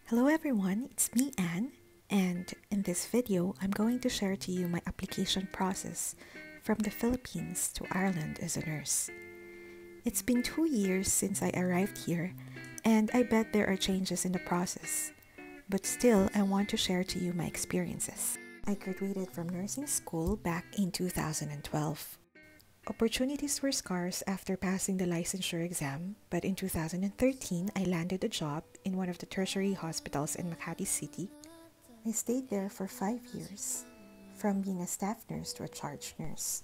Hello everyone, it's me Anne, and in this video I'm going to share to you my application process from the Philippines to Ireland as a nurse. It's been 2 years since I arrived here, and I bet there are changes in the process, but still I want to share to you my experiences. I graduated from nursing school back in 2012. Opportunities were scarce after passing the licensure exam, but in 2013, I landed a job in one of the tertiary hospitals in Makati City. I stayed there for 5 years, from being a staff nurse to a charge nurse.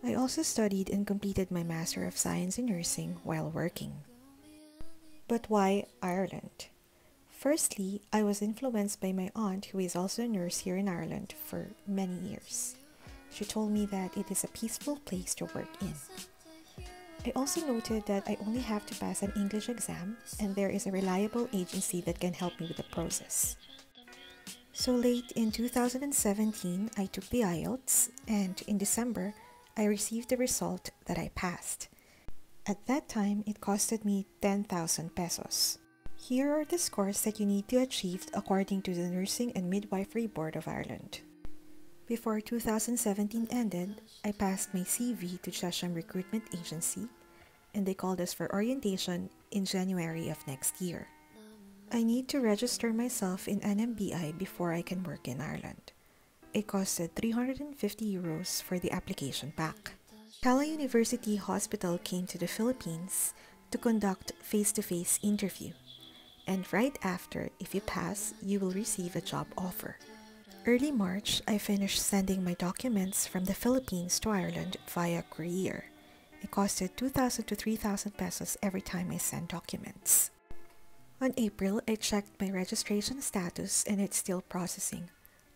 I also studied and completed my Master of Science in Nursing while working. But why Ireland? Firstly, I was influenced by my aunt, who is also a nurse here in Ireland for many years. She told me that it is a peaceful place to work in. I also noted that I only have to pass an English exam, and there is a reliable agency that can help me with the process. So late in 2017, I took the IELTS, and in December, I received the result that I passed. At that time, it costed me 10,000 pesos. Here are the scores that you need to achieve according to the Nursing and Midwifery Board of Ireland. Before 2017 ended, I passed my CV to Chesham Recruitment Agency, and they called us for orientation in January of next year. I need to register myself in NMBI before I can work in Ireland. It costed 350 euros for the application pack. Tala University Hospital came to the Philippines to conduct face-to-face interview, and right after, if you pass, you will receive a job offer. Early March, I finished sending my documents from the Philippines to Ireland via courier. It costed 2,000 to 3,000 pesos every time I sent documents. On April, I checked my registration status and it's still processing,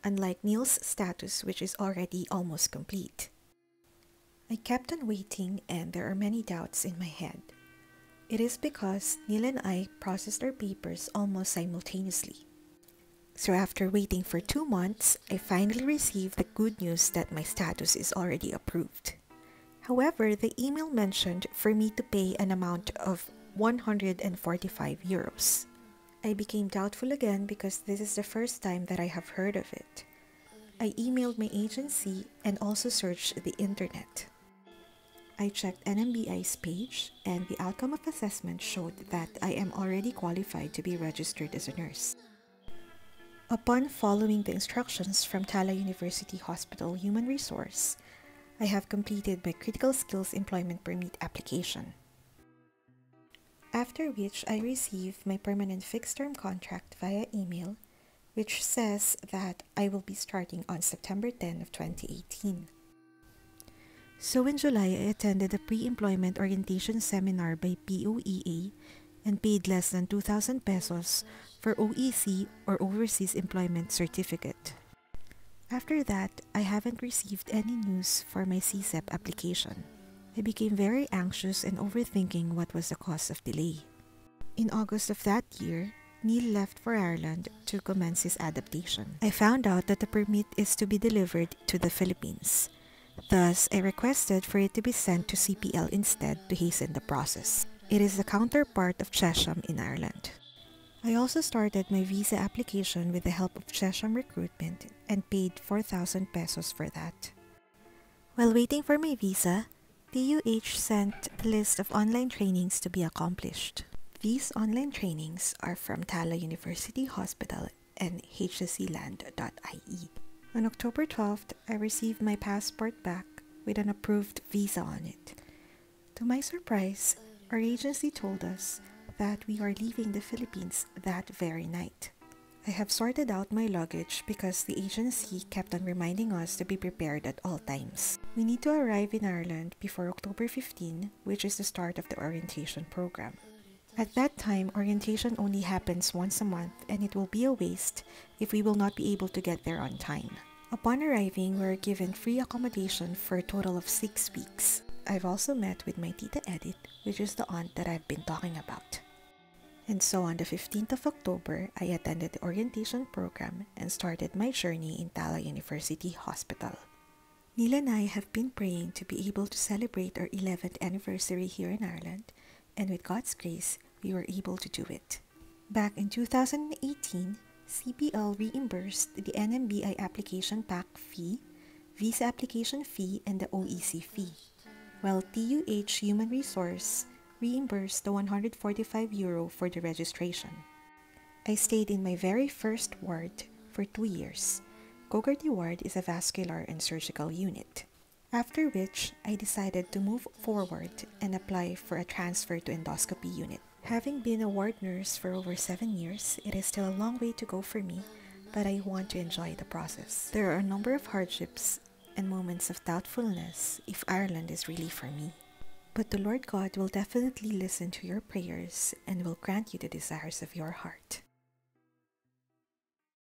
unlike Neil's status, which is already almost complete. I kept on waiting and there are many doubts in my head. It is because Neil and I processed our papers almost simultaneously. So after waiting for 2 months, I finally received the good news that my status is already approved. However, the email mentioned for me to pay an amount of 145 euros. I became doubtful again because this is the first time that I have heard of it. I emailed my agency and also searched the internet. I checked NMBI's page and the outcome of assessment showed that I am already qualified to be registered as a nurse. Upon following the instructions from Tala University Hospital Human Resource, I have completed my Critical Skills Employment Permit application. After which I received my permanent fixed-term contract via email, which says that I will be starting on September 10 of 2018. So in July, I attended a pre-employment orientation seminar by POEA and paid less than 2,000 pesos for OEC or Overseas Employment Certificate. After that, I haven't received any news for my CSEP application. I became very anxious and overthinking what was the cause of delay. In August of that year, Neil left for Ireland to commence his adaptation. I found out that the permit is to be delivered to the Philippines. Thus, I requested for it to be sent to CPL instead to hasten the process. It is the counterpart of Chesham in Ireland. I also started my visa application with the help of Chesham Recruitment and paid 4,000 pesos for that. While waiting for my visa, TUH sent a list of online trainings to be accomplished. These online trainings are from Tala University Hospital and hscland.ie. On October 12th, I received my passport back with an approved visa on it. To my surprise, our agency told us that we are leaving the Philippines that very night. I have sorted out my luggage because the agency kept on reminding us to be prepared at all times. We need to arrive in Ireland before October 15, which is the start of the orientation program. At that time, orientation only happens once a month and it will be a waste if we will not be able to get there on time. Upon arriving, we are given free accommodation for a total of 6 weeks. I've also met with my Tita Edith, which is the aunt that I've been talking about. And so on the 15th of October, I attended the orientation program and started my journey in Tala University Hospital. Neil and I have been praying to be able to celebrate our 11th anniversary here in Ireland, and with God's grace, we were able to do it. Back in 2018, CBL reimbursed the NMBI application pack fee, visa application fee, and the OEC fee, while TUH Human Resource reimbursed the €145 for the registration. I stayed in my very first ward for 2 years. Cogarty Ward is a vascular and surgical unit. After which, I decided to move forward and apply for a transfer to endoscopy unit. Having been a ward nurse for over 7 years, it is still a long way to go for me, but I want to enjoy the process. There are a number of hardships and moments of doubtfulness if Ireland is really for me. But the Lord God will definitely listen to your prayers and will grant you the desires of your heart.